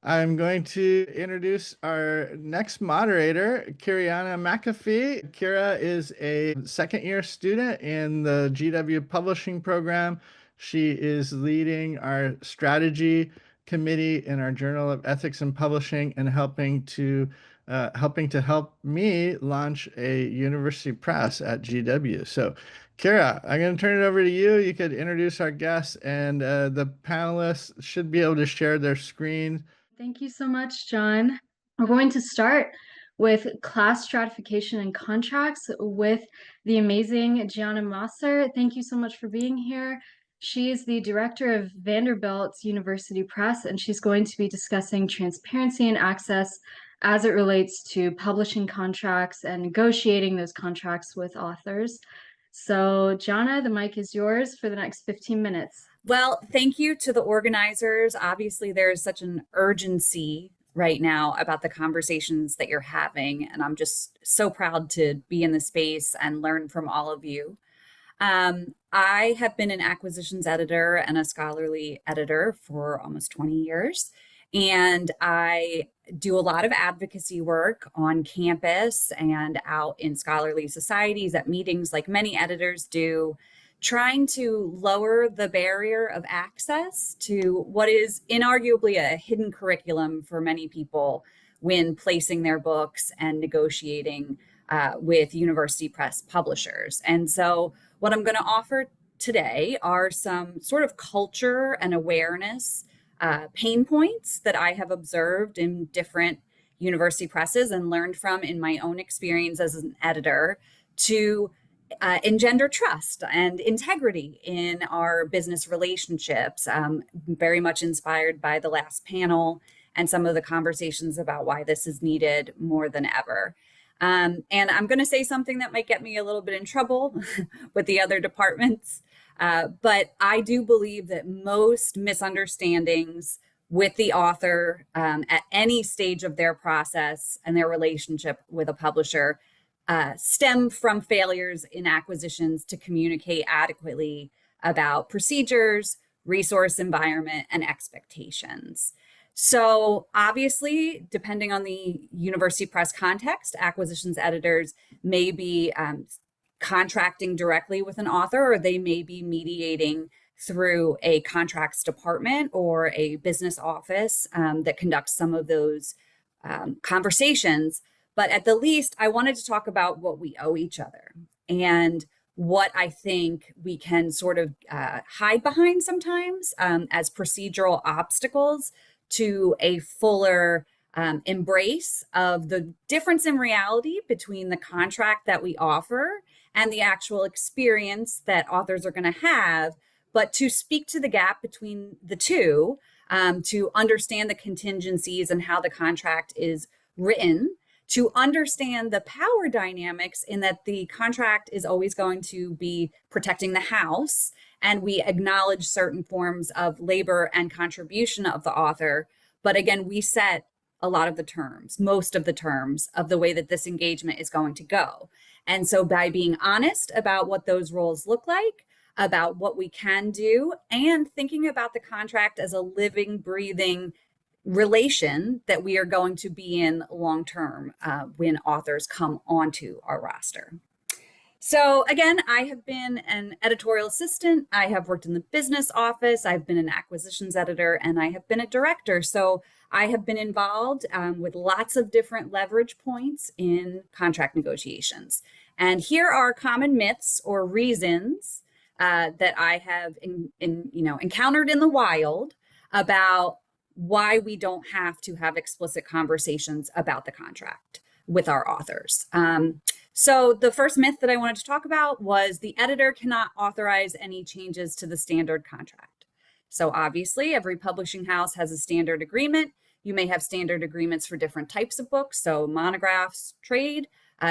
I'm going to introduce our next moderator, Kiriana McAfee. Kira is a second year student in the GW Publishing program. She is leading our strategy committee in our Journal of Ethics and Publishing and helping to help me launch a university press at GW. So, Kira, I'm going to turn it over to you. You could introduce our guests, and the panelists should be able to share their screen. Thank you so much, John. We're going to start with class stratification and contracts with the amazing Gianna Mosser. Thank you so much for being here. She is the director of Vanderbilt University Press, and she's going to be discussing transparency and access as it relates to publishing contracts and negotiating those contracts with authors. So, Gianna, the mic is yours for the next 15 minutes. Well, thank you to the organizers. Obviously, there's such an urgency right now about the conversations that you're having, and I'm just so proud to be in the space and learn from all of you. I have been an acquisitions editor and a scholarly editor for almost 20 years, and I do a lot of advocacy work on campus and out in scholarly societies at meetings like many editors do, trying to lower the barrier of access to what is inarguably a hidden curriculum for many people when placing their books and negotiating with university press publishers. And so what I'm going to offer today are some sort of culture and awareness pain points that I have observed in different university presses and learned from in my own experience as an editor to engender trust and integrity in our business relationships, very much inspired by the last panel and some of the conversations about why this is needed more than ever. And I'm going to say something that might get me a little bit in trouble with the other departments, but I do believe that most misunderstandings with the author at any stage of their process and their relationship with a publisher stem from failures in acquisitions to communicate adequately about procedures, resource environment, and expectations. So obviously, depending on the university press context, acquisitions editors may be contracting directly with an author, or they may be mediating through a contracts department or a business office that conducts some of those conversations. But at the least, I wanted to talk about what we owe each other and what I think we can sort of hide behind sometimes as procedural obstacles to a fuller embrace of the difference in reality between the contract that we offer and the actual experience that authors are going to have, but to speak to the gap between the two, to understand the contingencies and how the contract is written, to understand the power dynamics in that the contract is always going to be protecting the house, and we acknowledge certain forms of labor and contribution of the author. But again, we set a lot of the terms, most of the terms of the way that this engagement is going to go. And so by being honest about what those roles look like, about what we can do, and thinking about the contract as a living, breathing relation that we are going to be in long term when authors come onto our roster. So again, I have been an editorial assistant. I have worked in the business office. I've been an acquisitions editor, and I have been a director. So I have been involved with lots of different leverage points in contract negotiations. And here are common myths or reasons that I have encountered in the wild about why we don't have to have explicit conversations about the contract with our authors. So the first myth that I wanted to talk about was the editor cannot authorize any changes to the standard contract. So obviously every publishing house has a standard agreement. You may have standard agreements for different types of books, so monographs, trade,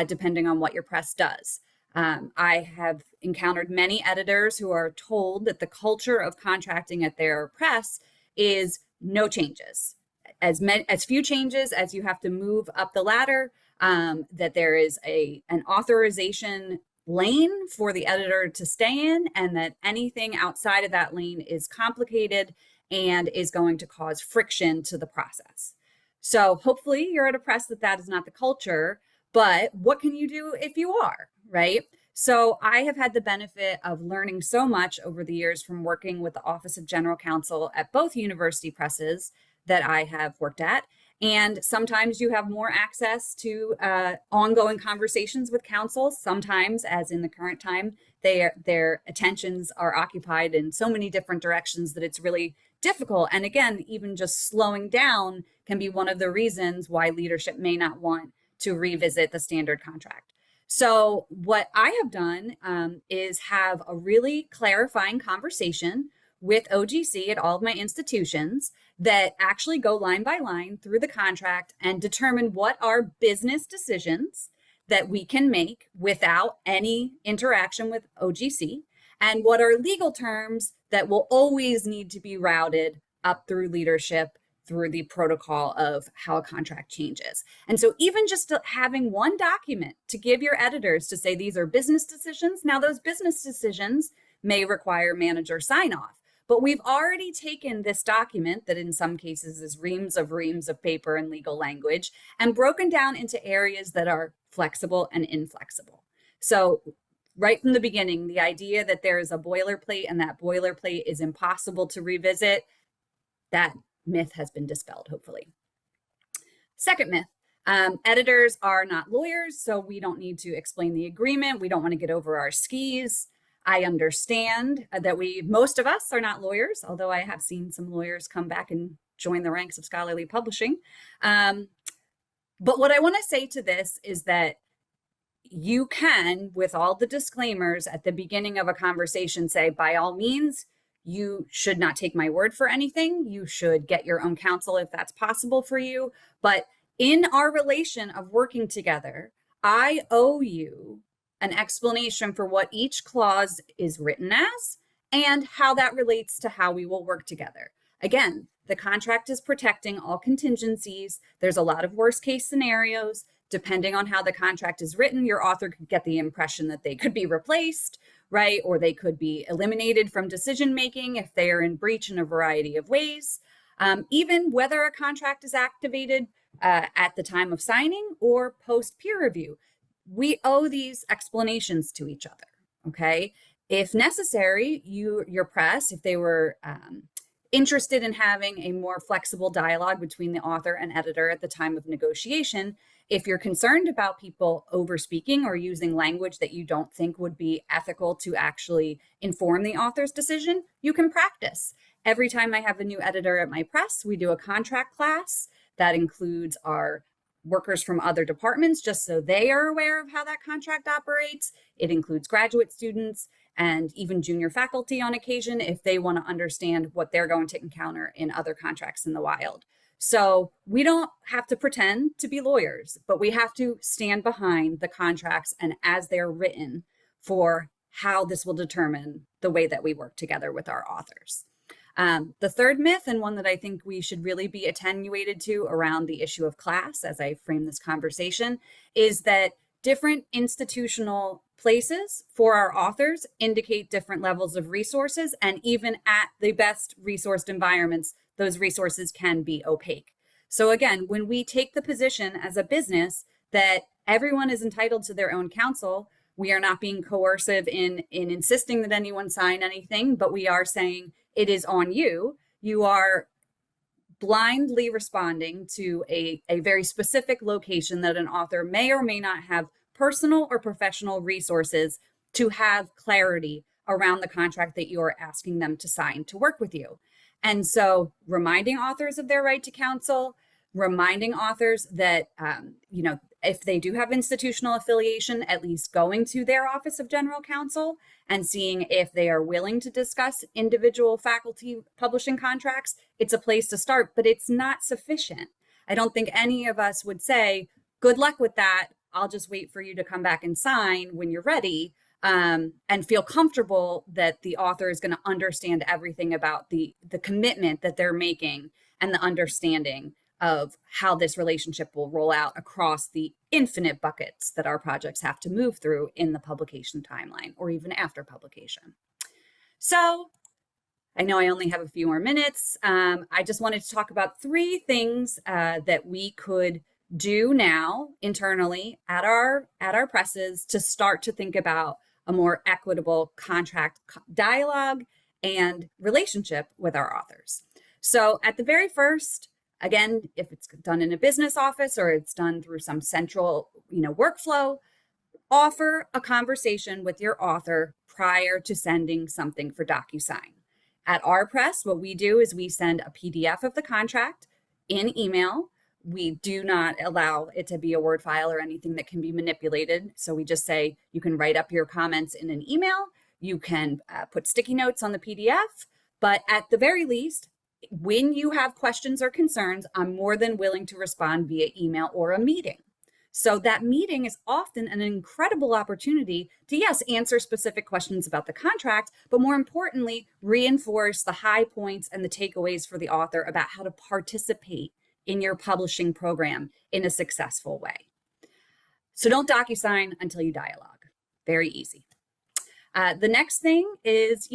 depending on what your press does. I have encountered many editors who are told that the culture of contracting at their press is no changes, as few changes as you have to move up the ladder, that there is an authorization lane for the editor to stay in, and that anything outside of that lane is complicated and is going to cause friction to the process. So hopefully you're at a press that is not the culture, but what can you do if you are, right? So I have had the benefit of learning so much over the years from working with the Office of General Counsel at both university presses that I have worked at. And sometimes you have more access to ongoing conversations with counsel. Sometimes, as in the current time, their attentions are occupied in so many different directions that it's really difficult. And again, even just slowing down can be one of the reasons why leadership may not want to revisit the standard contract. So what I have done is have a really clarifying conversation with OGC at all of my institutions that actually go line by line through the contract and determine what are business decisions that we can make without any interaction with OGC, and what are legal terms that will always need to be routed up through leadership through the protocol of how a contract changes. And so even just having one document to give your editors to say these are business decisions, now those business decisions may require manager sign off. But we've already taken this document that in some cases is reams of paper and legal language and broken down into areas that are flexible and inflexible. So right from the beginning, the idea that there is a boilerplate and that boilerplate is impossible to revisit, that myth has been dispelled, hopefully. Second myth, editors are not lawyers, so we don't need to explain the agreement. We don't want to get over our skis. I understand that most of us are not lawyers, although I have seen some lawyers come back and join the ranks of scholarly publishing. But what I want to say to this is that you can, with all the disclaimers at the beginning of a conversation, say, by all means, you should not take my word for anything. You should get your own counsel if that's possible for you. But in our relation of working together, I owe you an explanation for what each clause is written as and how that relates to how we will work together. Again, the contract is protecting all contingencies. There's a lot of worst case scenarios. Depending on how the contract is written, your author could get the impression that they could be replaced, right? Or they could be eliminated from decision making if they are in breach in a variety of ways. Even whether a contract is activated at the time of signing or post peer review. We owe these explanations to each other, okay? If necessary, your press, if they were interested in having a more flexible dialogue between the author and editor at the time of negotiation, if you're concerned about people overspeaking or using language that you don't think would be ethical to actually inform the author's decision, you can practice. Every time I have a new editor at my press, we do a contract class that includes our workers from other departments, just so they are aware of how that contract operates. It includes graduate students and even junior faculty on occasion if they want to understand what they're going to encounter in other contracts in the wild. So we don't have to pretend to be lawyers, but we have to stand behind the contracts and as they're written for how this will determine the way that we work together with our authors. The third myth, and one that I think we should really be attenuated to around the issue of class as I frame this conversation, is that different institutional places for our authors indicate different levels of resources, and even at the best resourced environments, those resources can be opaque. So again, when we take the position as a business that everyone is entitled to their own counsel, we are not being coercive in insisting that anyone sign anything, but we are saying it is on you. You are blindly responding to a very specific location that an author may or may not have personal or professional resources to have clarity around the contract that you are asking them to sign to work with you. And so reminding authors of their right to counsel, reminding authors that, if they do have institutional affiliation, at least going to their Office of General Counsel and seeing if they are willing to discuss individual faculty publishing contracts. It's a place to start, but it's not sufficient. I don't think any of us would say, good luck with that. I'll just wait for you to come back and sign when you're ready, and feel comfortable that the author is going to understand everything about the commitment that they're making and the understanding of how this relationship will roll out across the infinite buckets that our projects have to move through in the publication timeline or even after publication. So I know I only have a few more minutes. I just wanted to talk about 3 things that we could do now internally at our presses to start to think about a more equitable contract dialogue and relationship with our authors. So at the very first, again, if it's done in a business office or it's done through some central, workflow, offer a conversation with your author prior to sending something for DocuSign. At our press, what we do is we send a PDF of the contract in email. We do not allow it to be a Word file or anything that can be manipulated. So we just say you can write up your comments in an email. You can put sticky notes on the PDF. But at the very least, when you have questions or concerns, I'm more than willing to respond via email or a meeting. So that meeting is often an incredible opportunity to, yes, answer specific questions about the contract, but more importantly, reinforce the high points and the takeaways for the author about how to participate in your publishing program in a successful way. So don't DocuSign until you dialogue. Very easy. The next thing is,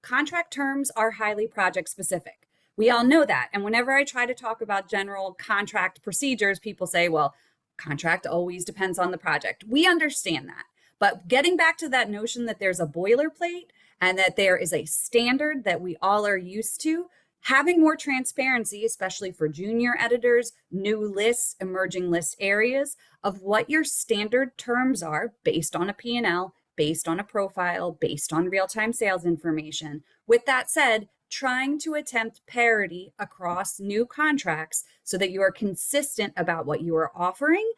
contract terms are highly project specific. We all know that. And whenever I try to talk about general contract procedures, people say, well, contract always depends on the project. We understand that. But getting back to that notion that there's a boilerplate and that there is a standard that we all are used to, having more transparency, especially for junior editors, new lists, emerging list areas of what your standard terms are based on a P&L, based on a profile, based on real-time sales information. With that said, trying to attempt parity across new contracts so that you are consistent about what you are offering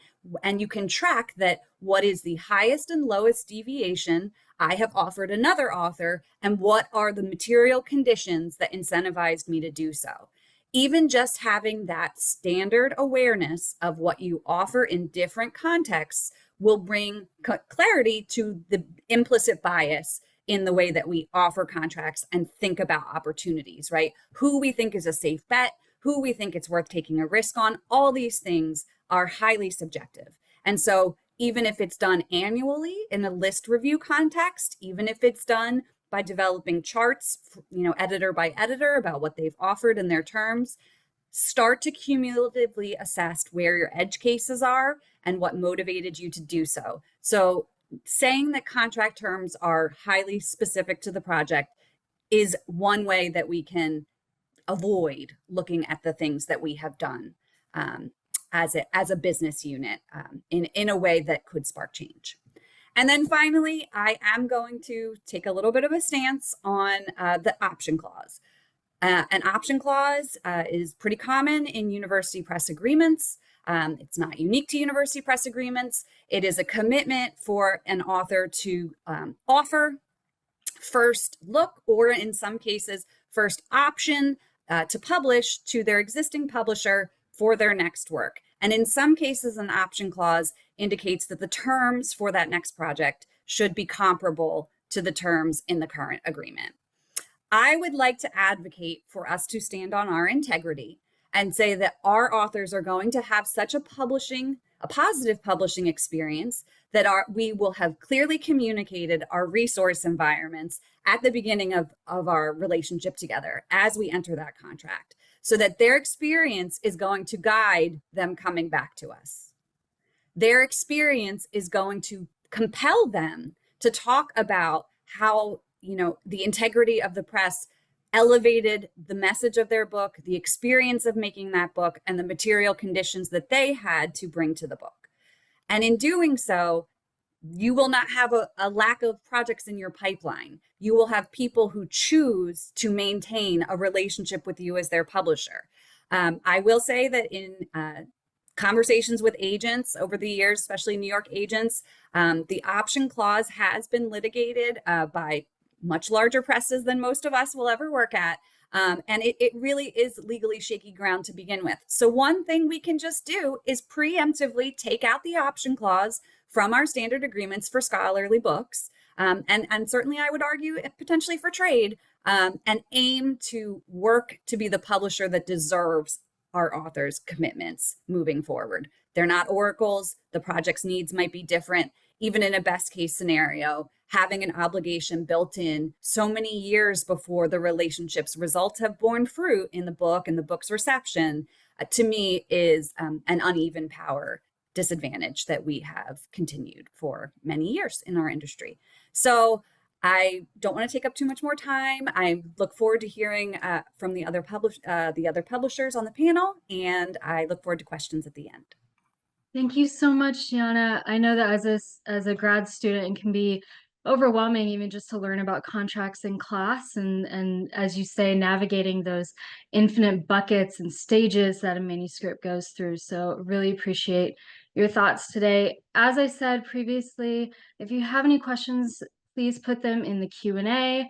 and you can track that what is the highest and lowest deviation I have offered another author and what are the material conditions that incentivized me to do so. Even just having that standard awareness of what you offer in different contexts will bring clarity to the implicit bias in the way that we offer contracts and think about opportunities, right? Who we think is a safe bet, who we think it's worth taking a risk on, all these things are highly subjective. And so even if it's done annually in a list review context, even if it's done by developing charts, editor by editor about what they've offered in their terms, start to cumulatively assess where your edge cases are and what motivated you to do so. So saying that contract terms are highly specific to the project is one way that we can avoid looking at the things that we have done as a business unit in a way that could spark change. And then finally, I am going to take a little bit of a stance on the option clause. An option clause is pretty common in university press agreements. It's not unique to university press agreements. It is a commitment for an author to offer first look, or in some cases, first option to publish to their existing publisher for their next work. And in some cases, an option clause indicates that the terms for that next project should be comparable to the terms in the current agreement. I would like to advocate for us to stand on our integrity and say that our authors are going to have such a positive publishing experience that we will have clearly communicated our resource environments at the beginning of our relationship together as we enter that contract, so that their experience is going to guide them coming back to us. Their experience is going to compel them to talk about how, the integrity of the press elevated the message of their book, the experience of making that book, and the material conditions that they had to bring to the book. And in doing so, you will not have a lack of projects in your pipeline. You will have people who choose to maintain a relationship with you as their publisher. I will say that in conversations with agents over the years, especially New York agents, the option clause has been litigated by much larger presses than most of us will ever work at. And it really is legally shaky ground to begin with. So one thing we can just do is preemptively take out the option clause from our standard agreements for scholarly books. And certainly I would argue potentially for trade, and aim to work to be the publisher that deserves our authors' commitments moving forward. They're not oracles. The project's needs might be different. even in a best case scenario, having an obligation built in so many years before the relationship's results have borne fruit in the book and the book's reception, to me is an uneven power disadvantage that we have continued for many years in our industry. So I don't want to take up too much more time. I look forward to hearing from the other publishers on the panel, and I look forward to questions at the end. Thank you so much, Gianna. I know that as a grad student, it can be overwhelming even just to learn about contracts in class, and as you say, navigating those infinite buckets and stages that a manuscript goes through. So really appreciate your thoughts today. As I said previously, if you have any questions, please put them in the Q&A,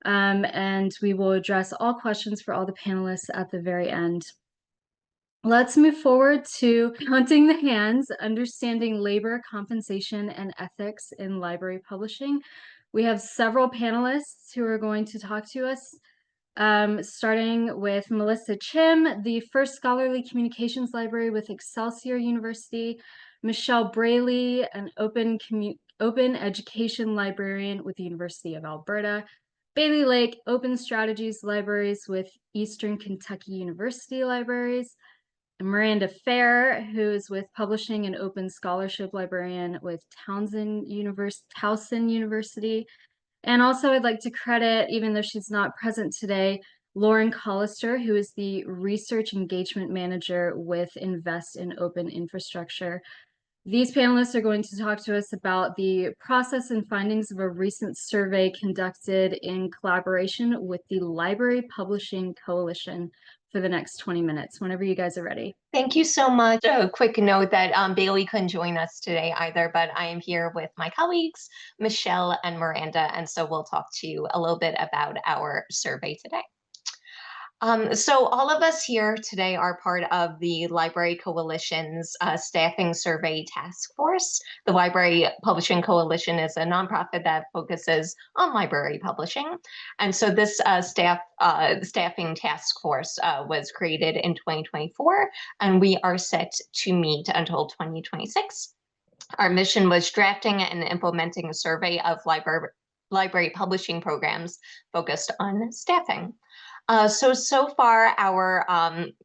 and we will address all questions for all the panelists at the very end. Let's move forward to Counting the Hands, Understanding Labor, Compensation, and Ethics in Library Publishing. We have several panelists who are going to talk to us, starting with Melissa Chim, the First Scholarly Communications Library with Excelsior University, Michelle Brailey, an open education librarian with the University of Alberta, Bailey Lake, Open Strategies Libraries with Eastern Kentucky University Libraries, Miranda Phair, who is with Publishing and Open Scholarship Librarian with Townsend University. And also I'd like to credit, even though she's not present today, Lauren Collister, who is the Research Engagement Manager with Invest in Open Infrastructure. These panelists are going to talk to us about the process and findings of a recent survey conducted in collaboration with the Library Publishing Coalition for the next 20 minutes, whenever you guys are ready. Thank you so much. A quick note that Bailey couldn't join us today either, but I am here with my colleagues, Michelle and Miranda, and so we'll talk to you a little bit about our survey today. So all of us here today are part of the Library Coalition's Staffing Survey Task Force. The Library Publishing Coalition is a nonprofit that focuses on library publishing. And so this staffing task force was created in 2024, and we are set to meet until 2026. Our mission was drafting and implementing a survey of library publishing programs focused on staffing. So far, our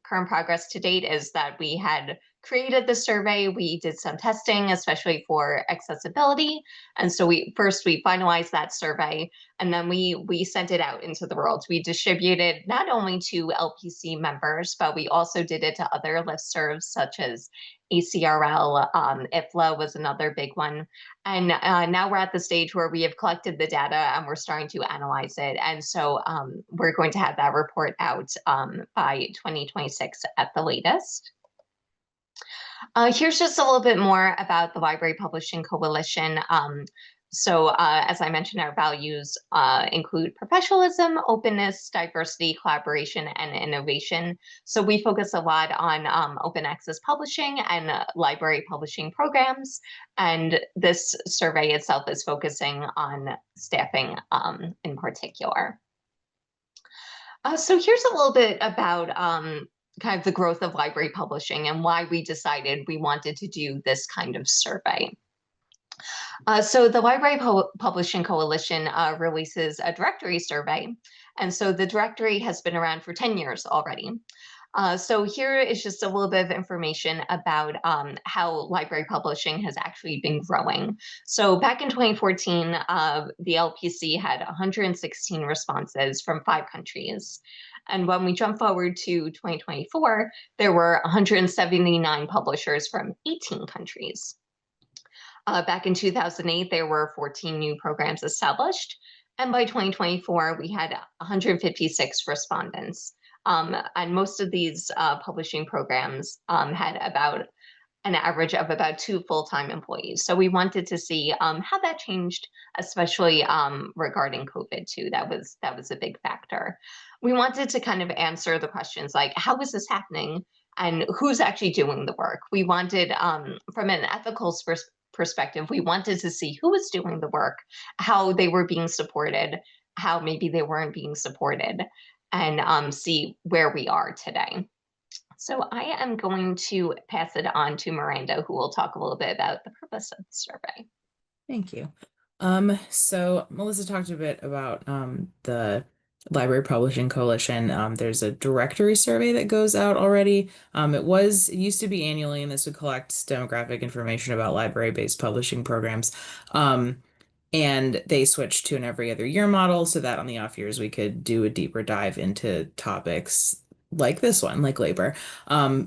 current progress to date is that we had created the survey. We did some testing, especially for accessibility. And so we finalized that survey, and then we sent it out into the world. We distributed not only to LPC members, but we also did it to other listservs such as ACRL, IFLA was another big one. And now we're at the stage where we have collected the data and we're starting to analyze it. And so we're going to have that report out by 2026 at the latest. Here's just a little bit more about the Library Publishing Coalition. As I mentioned, our values include professionalism, openness, diversity, collaboration, and innovation. So we focus a lot on open access publishing and library publishing programs. And this survey itself is focusing on staffing in particular. So here's a little bit about kind of the growth of library publishing and why we decided we wanted to do this kind of survey. So the Library Publishing Coalition releases a directory survey. And so the directory has been around for 10 years already. So here is just a little bit of information about how library publishing has actually been growing. So back in 2014, the LPC had 116 responses from 5 countries. And when we jump forward to 2024, there were 179 publishers from 18 countries. Back in 2008, there were 14 new programs established. And by 2024, we had 156 respondents. And most of these publishing programs had about an average of about 2 full-time employees. So we wanted to see how that changed, especially regarding COVID too. That was a big factor. We wanted to kind of answer the questions like, how is this happening? And who's actually doing the work? We wanted, from an ethical perspective, we wanted to see who was doing the work, how they were being supported, how maybe they weren't being supported, and see where we are today. So I am going to pass it on to Miranda, who will talk a little bit about the purpose of the survey. Thank you. So Melissa talked a bit about the Library Publishing Coalition. There's a directory survey that goes out already. It used to be annually, and this would collect demographic information about library-based publishing programs. And they switched to an every other year model so that on the off years we could do a deeper dive into topics like this one, like labor,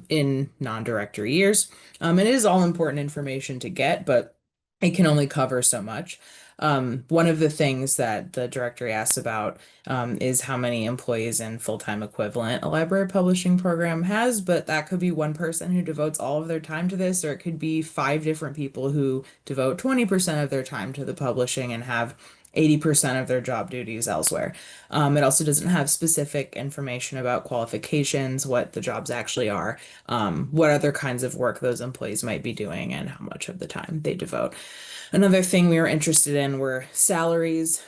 in non-directory years. It is all important information to get, but it can only cover so much. One of the things that the directory asks about is how many employees and full-time equivalent a library publishing program has, but that could be one person who devotes all of their time to this, or it could be 5 different people who devote 20% of their time to the publishing and have 80% of their job duties elsewhere. It also doesn't have specific information about qualifications, what the jobs actually are, what other kinds of work those employees might be doing, and how much of the time they devote. Another thing we were interested in were salaries,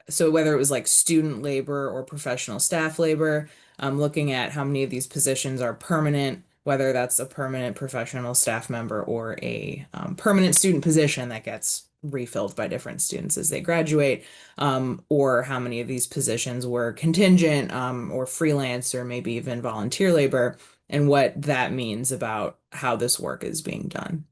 so whether it was like student labor or professional staff labor, looking at how many of these positions are permanent, whether that's a permanent professional staff member or a permanent student position that gets refilled by different students as they graduate, or how many of these positions were contingent or freelance or maybe even volunteer labor, and what that means about how this work is being done.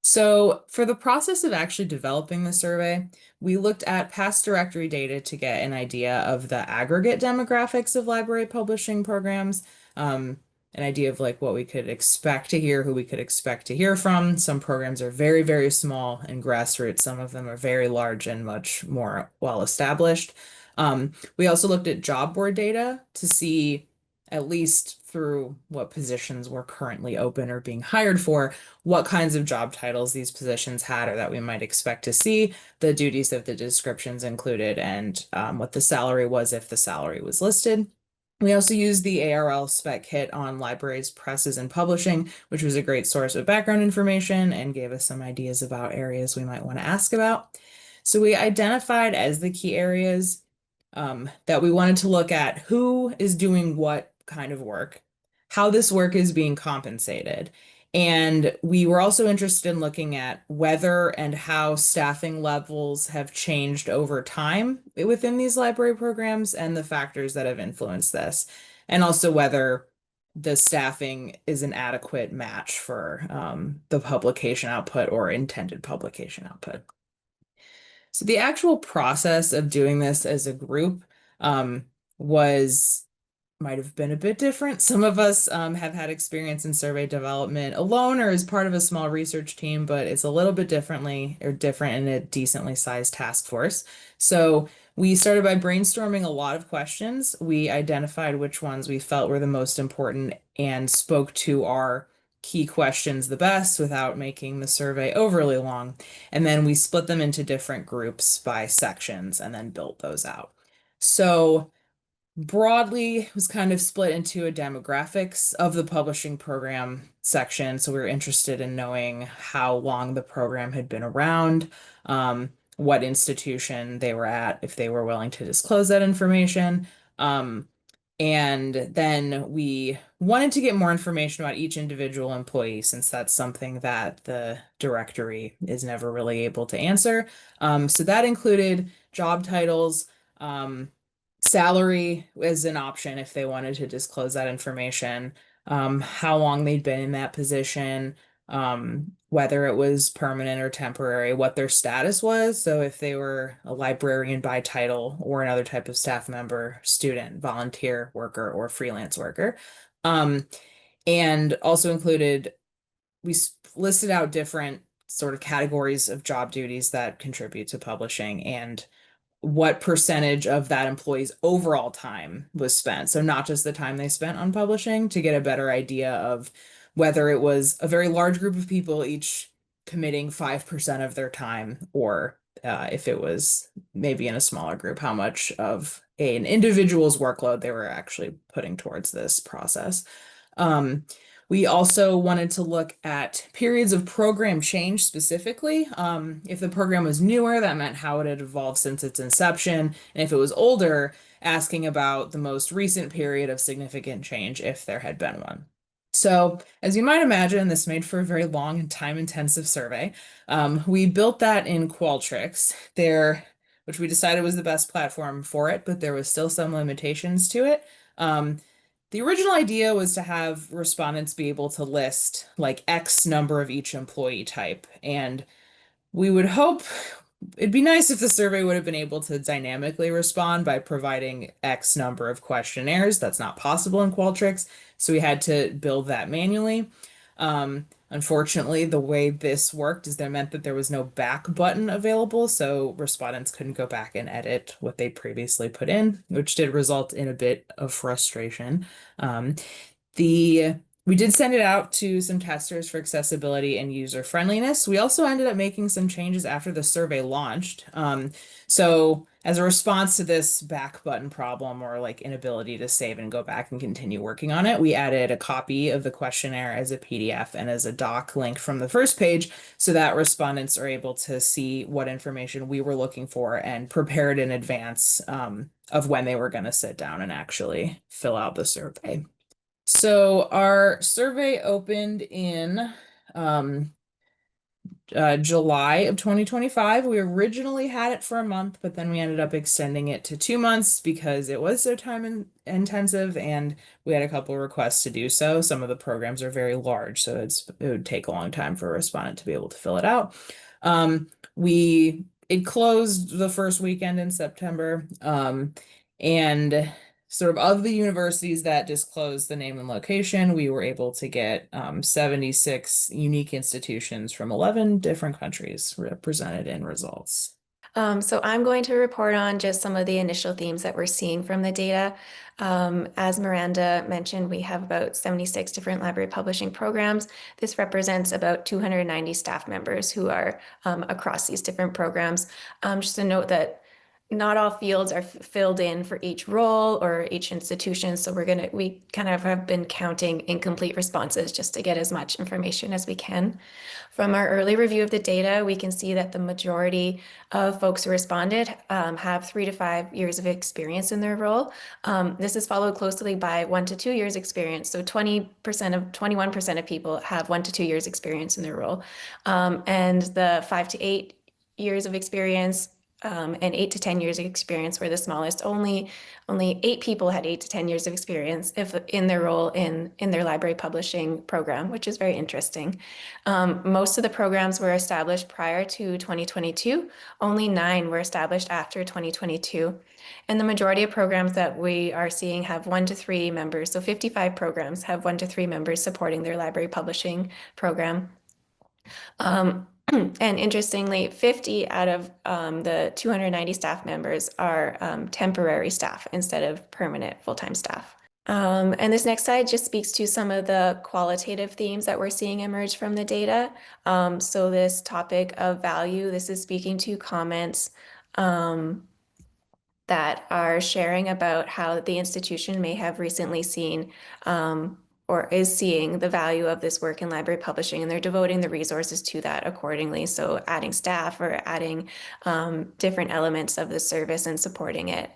So for the process of actually developing the survey, we looked at past directory data to get an idea of the aggregate demographics of library publishing programs, an idea of like what we could expect to hear, who we could expect to hear from. Some programs are very, very small and grassroots. Some of them are very large and much more well established. We also looked at job board data to see, at least through what positions were currently open or being hired for, what kinds of job titles these positions had or that we might expect to see, the duties that the descriptions included, and what the salary was if the salary was listed. We also used the ARL spec kit on libraries, presses, and publishing, which was a great source of background information and gave us some ideas about areas we might want to ask about. So we identified as the key areas that we wanted to look at who is doing what kind of work, how this work is being compensated. And we were also interested in looking at whether and how staffing levels have changed over time within these library programs and the factors that have influenced this. And also whether the staffing is an adequate match for the publication output or intended publication output. So the actual process of doing this as a group might have been a bit different. Some of us have had experience in survey development alone or as part of a small research team, but it's a little bit different in a decently sized task force. So we started by brainstorming a lot of questions. We identified which ones we felt were the most important and spoke to our key questions the best without making the survey overly long. And then we split them into different groups by sections and then built those out. So broadly, it was kind of split into a demographics of the publishing program section. So we were interested in knowing how long the program had been around, what institution they were at, if they were willing to disclose that information. And then we wanted to get more information about each individual employee, since that's something that the directory is never really able to answer. So that included job titles, salary as an option if they wanted to disclose that information, how long they'd been in that position, whether it was permanent or temporary, what their status was. So if they were a librarian by title or another type of staff member, student, volunteer worker, or freelance worker. And also included, we listed out different sort of categories of job duties that contribute to publishing and what percentage of that employee's overall time was spent. So not just the time they spent on publishing, to get a better idea of whether it was a very large group of people each committing 5% of their time, or if it was maybe in a smaller group, how much of an individual's workload they were actually putting towards this process. We also wanted to look at periods of program change specifically. If the program was newer, that meant how it had evolved since its inception. And if it was older, asking about the most recent period of significant change, if there had been one. So, as you might imagine, this made for a very long and time-intensive survey. We built that in Qualtrics there, which we decided was the best platform for it, but there was still some limitations to it. The original idea was to have respondents be able to list like X number of each employee type, and we would hope it'd be nice if the survey would have been able to dynamically respond by providing X number of questionnaires. That's not possible in Qualtrics, so we had to build that manually. Unfortunately, the way this worked is that meant that there was no back button available, so respondents couldn't go back and edit what they previously put in, which did result in a bit of frustration. The We did send it out to some testers for accessibility and user friendliness. We also ended up making some changes after the survey launched. So as a response to this back button problem or like inability to save and go back and continue working on it, we added a copy of the questionnaire as a PDF and as a doc link from the first page so that respondents are able to see what information we were looking for and prepared in advance of when they were going to sit down and actually fill out the survey. So our survey opened in July of 2025. We originally had it for a month, but then we ended up extending it to 2 months because it was so intensive and we had a couple of requests to do so. Some of the programs are very large, so it would take a long time for a respondent to be able to fill it out. It closed the first weekend in September, and sort of the universities that disclosed the name and location, we were able to get 76 unique institutions from 11 different countries represented in results. So I'm going to report on just some of the initial themes that we're seeing from the data. As Miranda mentioned, we have about 76 different library publishing programs. This represents about 290 staff members who are across these different programs. Just a note that not all fields are filled in for each role or each institution. So we kind of have been counting incomplete responses just to get as much information as we can. From our early review of the data, we can see that the majority of folks who responded have 3 to 5 years of experience in their role. This is followed closely by 1 to 2 years experience. So 21% of people have 1 to 2 years experience in their role. And the 5 to 8 years of experience and 8 to 10 years of experience were the smallest. Only 8 people had 8 to 10 years of experience in their role in their library publishing program, which is very interesting. Most of the programs were established prior to 2022. Only 9 were established after 2022. And the majority of programs that we are seeing have 1 to 3 members. So 55 programs have 1 to 3 members supporting their library publishing program. And interestingly, 50 out of the 290 staff members are temporary staff instead of permanent full-time staff. And this next slide just speaks to some of the qualitative themes that we're seeing emerge from the data. So this topic of value, this is speaking to comments that are sharing about how the institution may have recently seen or is seeing the value of this work in library publishing, and they're devoting the resources to that accordingly. So adding staff or adding different elements of the service and supporting it.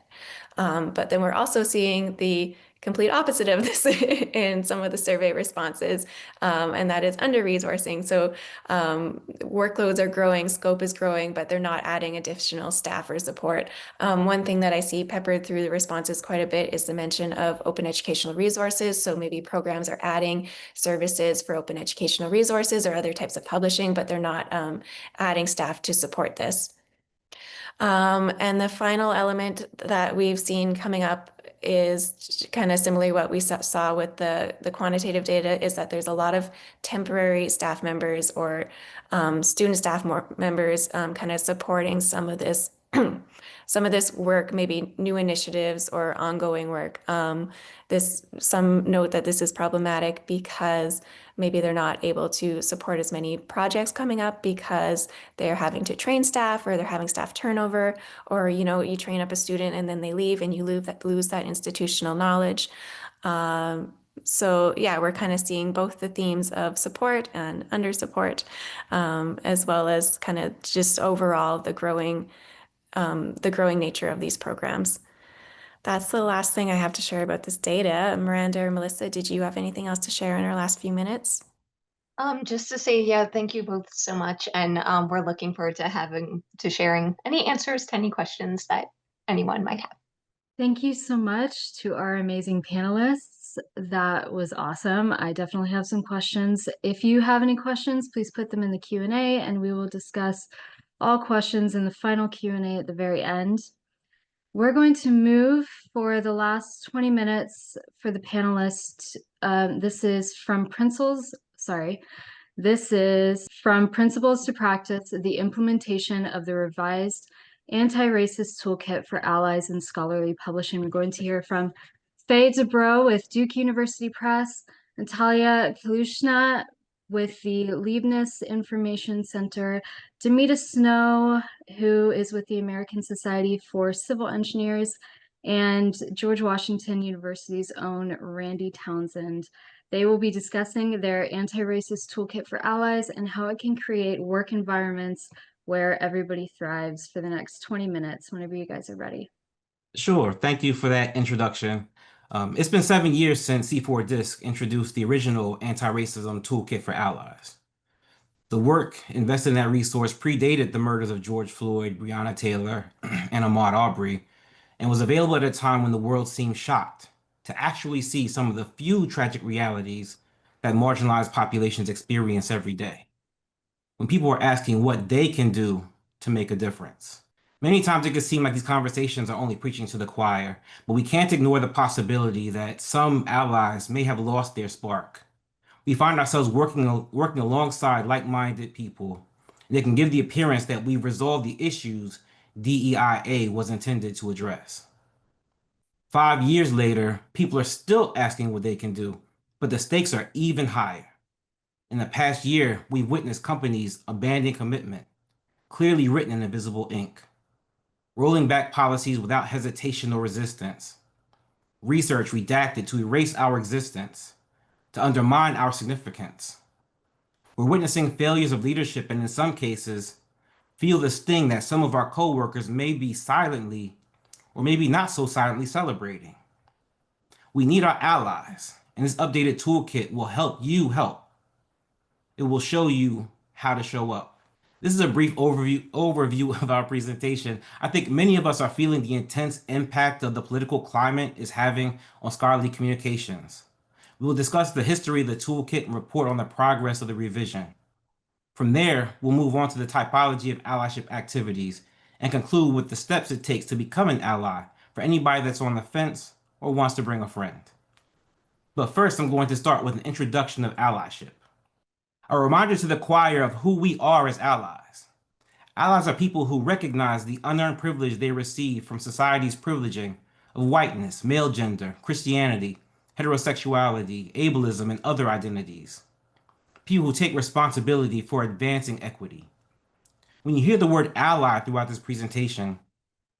But then we're also seeing the complete opposite of this in some of the survey responses, and that is under-resourcing. So workloads are growing, scope is growing, but they're not adding additional staff or support. One thing that I see peppered through the responses quite a bit is the mention of open educational resources. So maybe programs are adding services for open educational resources or other types of publishing, but they're not adding staff to support this. And the final element that we've seen coming up is kind of similarly what we saw with the quantitative data, is that there's a lot of temporary staff members or student staff members kind of supporting some of this work, maybe new initiatives or ongoing work. Some note that this is problematic because maybe they're not able to support as many projects coming up because they're having to train staff or they're having staff turnover, or you train up a student and then they leave and you lose that institutional knowledge. So yeah, we're kind of seeing both the themes of support and under support, as well as kind of just overall the growing nature of these programs. That's the last thing I have to share about this data. Miranda or Melissa, did you have anything else to share in our last few minutes? Just to say, yeah, thank you both so much. And we're looking forward to sharing any answers to any questions that anyone might have. Thank you so much to our amazing panelists. That was awesome. I definitely have some questions. If you have any questions, please put them in the Q&A and we will discuss all questions in the final Q&A at the very end. We're going to move for the last 20 minutes for the panelists. This is from Principles to Practice, the implementation of the revised Anti-Racist Toolkit for Allies in Scholarly Publishing. We're going to hear from Faye DeBroux with Duke University Press, Nataliia, Kaliuzhna with the Leibniz Information Center, Damita Snow, who is with the American Society for Civil Engineers, and George Washington University's own Randy Townsend. They will be discussing their anti-racist toolkit for allies and how it can create work environments where everybody thrives for the next 20 minutes, whenever you guys are ready. Sure. Thank you for that introduction. It's been 7 years since C4 Disc introduced the original anti-racism toolkit for allies. The work invested in that resource predated the murders of George Floyd, Breonna Taylor, and Ahmaud Arbery, and was available at a time when the world seemed shocked to actually see some of the few tragic realities that marginalized populations experience every day. When people are asking what they can do to make a difference. Many times it can seem like these conversations are only preaching to the choir, but we can't ignore the possibility that some allies may have lost their spark. We find ourselves working alongside like-minded people, and it can give the appearance that we've resolved the issues DEIA was intended to address. 5 years later, people are still asking what they can do, but the stakes are even higher. In the past year, we've witnessed companies abandon commitment, clearly written in invisible ink, rolling back policies without hesitation or resistance, research redacted to erase our existence, to undermine our significance. We're witnessing failures of leadership and in some cases, feel the sting that some of our coworkers may be silently or maybe not so silently celebrating. We need our allies, and this updated toolkit will help you help. It will show you how to show up. This is a brief overview of our presentation. I think many of us are feeling the intense impact of the political climate is having on scholarly communications. We will discuss the history of the toolkit and report on the progress of the revision. From there, we'll move on to the typology of allyship activities and conclude with the steps it takes to become an ally for anybody that's on the fence or wants to bring a friend. But first, I'm going to start with an introduction of allyship. A reminder to the choir of who we are as allies. Allies are people who recognize the unearned privilege they receive from society's privileging of whiteness, male gender, Christianity, heterosexuality, ableism, and other identities. People who take responsibility for advancing equity. When you hear the word ally throughout this presentation,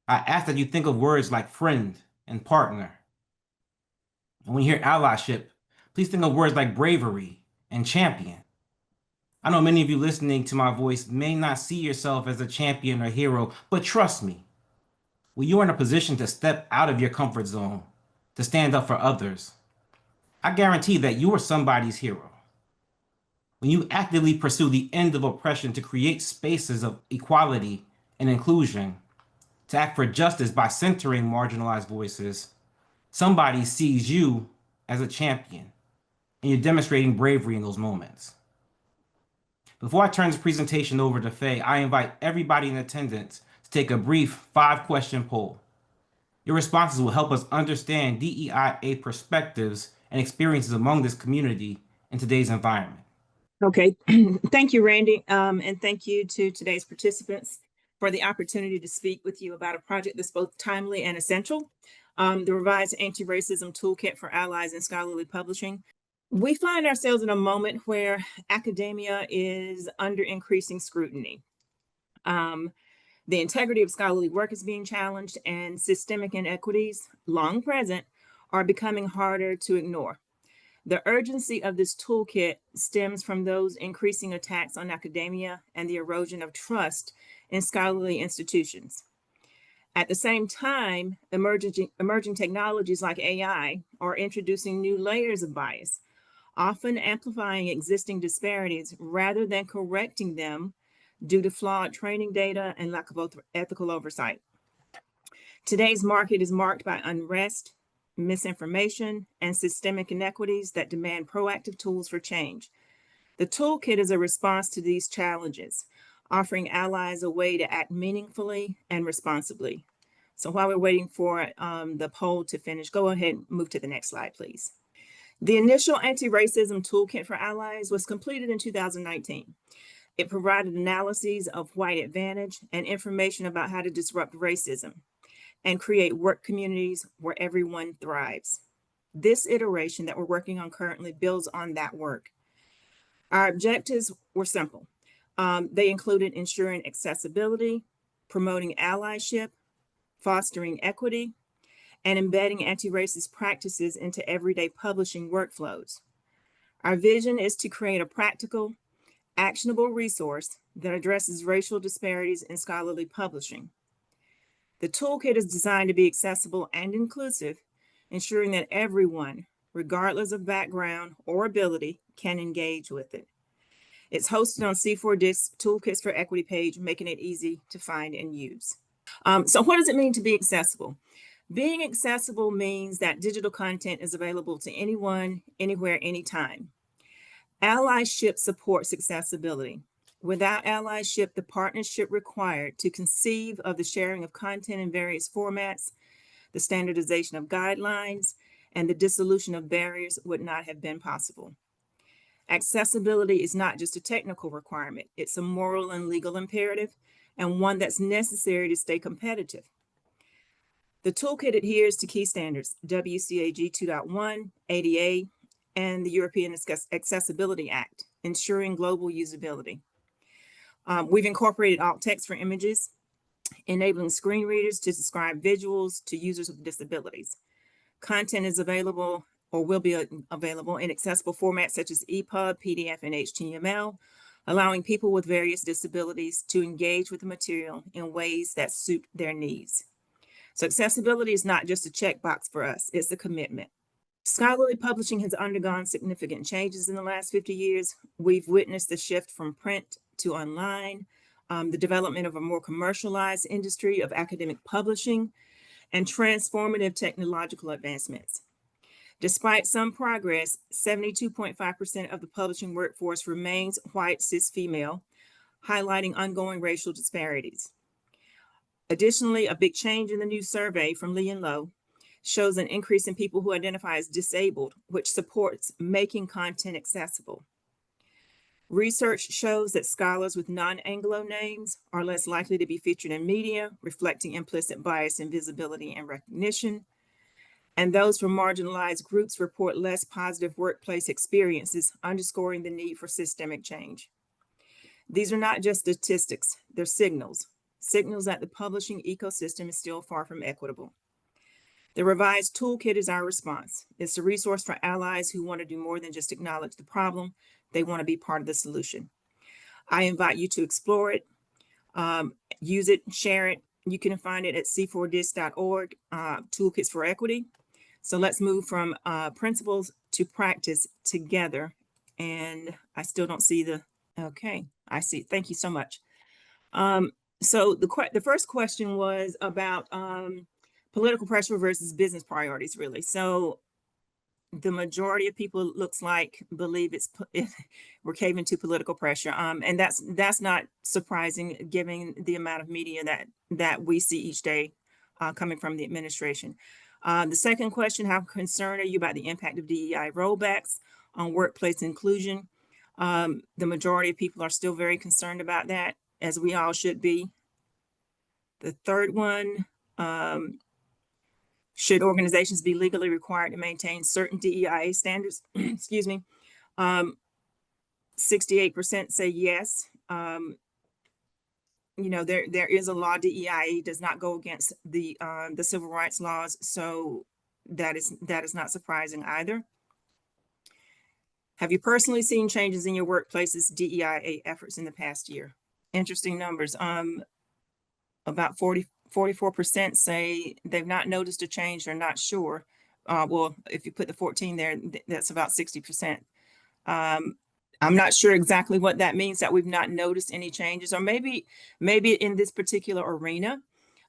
I ask that you think of words like friend and partner. And when you hear allyship, please think of words like bravery and champion. I know many of you listening to my voice may not see yourself as a champion or hero, but trust me, when you're in a position to step out of your comfort zone, to stand up for others, I guarantee that you are somebody's hero. When you actively pursue the end of oppression to create spaces of equality and inclusion, to act for justice by centering marginalized voices, somebody sees you as a champion, and you're demonstrating bravery in those moments. Before I turn this presentation over to Faye, I invite everybody in attendance to take a brief 5-question poll. Your responses will help us understand DEIA perspectives and experiences among this community in today's environment. Okay, thank you, Randy, and thank you to today's participants for the opportunity to speak with you about a project that's both timely and essential, the revised Anti-Racism Toolkit for Allies in Scholarly Publishing. We find ourselves in a moment where academia is under increasing scrutiny. The integrity of scholarly work is being challenged, and systemic inequities, long present, are becoming harder to ignore. The urgency of this toolkit stems from those increasing attacks on academia and the erosion of trust in scholarly institutions. At the same time, emerging technologies like AI are introducing new layers of bias, often amplifying existing disparities rather than correcting them due to flawed training data and lack of ethical oversight. Today's market is marked by unrest, misinformation, and systemic inequities that demand proactive tools for change. The toolkit is a response to these challenges, offering allies a way to act meaningfully and responsibly. So while we're waiting for the poll to finish, go ahead and move to the next slide, please. The initial anti-racism toolkit for allies was completed in 2019. It provided analyses of white advantage and information about how to disrupt racism and create work communities where everyone thrives. This iteration that we're working on currently builds on that work. Our objectives were simple. They included ensuring accessibility, promoting allyship, fostering equity, and embedding anti-racist practices into everyday publishing workflows. Our vision is to create a practical, actionable resource that addresses racial disparities in scholarly publishing. The toolkit is designed to be accessible and inclusive, ensuring that everyone, regardless of background or ability, can engage with it. It's hosted on C4Disc's Toolkits for Equity page, making it easy to find and use. So what does it mean to be accessible? Being accessible means that digital content is available to anyone, anywhere, anytime. Allyship supports accessibility. Without allyship, the partnership required to conceive of the sharing of content in various formats, the standardization of guidelines, and the dissolution of barriers would not have been possible. Accessibility is not just a technical requirement, it's a moral and legal imperative, and one that's necessary to stay competitive. The toolkit adheres to key standards, WCAG 2.1, ADA, and the European Accessibility Act, ensuring global usability. We've incorporated alt text for images, enabling screen readers to describe visuals to users with disabilities. Content is available or will be available in accessible formats such as EPUB, PDF, and HTML, allowing people with various disabilities to engage with the material in ways that suit their needs. So accessibility is not just a checkbox for us, it's a commitment. Scholarly publishing has undergone significant changes in the last 50 years. We've witnessed the shift from print to online, the development of a more commercialized industry of academic publishing, and transformative technological advancements. Despite some progress, 72.5% of the publishing workforce remains white cis female, highlighting ongoing racial disparities. Additionally, a big change in the new survey from Lee and Lowe shows an increase in people who identify as disabled, which supports making content accessible. Research shows that scholars with non-Anglo names are less likely to be featured in media, reflecting implicit bias in visibility and recognition. And those from marginalized groups report less positive workplace experiences, underscoring the need for systemic change. These are not just statistics, they're signals that the publishing ecosystem is still far from equitable. The revised toolkit is our response. It's a resource for allies who want to do more than just acknowledge the problem. They want to be part of the solution. I invite you to explore it, use it, share it. You can find it at c4disc.org, Toolkits for Equity. So let's move from principles to practice together. And I still don't see okay, I see. Thank you so much. So the first question was about political pressure versus business priorities, really. So the majority of people, it looks like, believe we're caving to political pressure. And that's not surprising given the amount of media that we see each day coming from the administration. The second question, how concerned are you about the impact of DEI rollbacks on workplace inclusion? The majority of people are still very concerned about that, as we all should be. The third one, should organizations be legally required to maintain certain DEI standards? Excuse me. 68% say yes. You know, there is a law, DEI does not go against the civil rights laws, so that is not surprising either. Have you personally seen changes in your workplace's DEI efforts in the past year? Interesting numbers. About 44% say they've not noticed a change, they're not sure. Well, if you put the 14 there, that's about 60%. I'm not sure exactly what that means, that we've not noticed any changes, or maybe in this particular arena,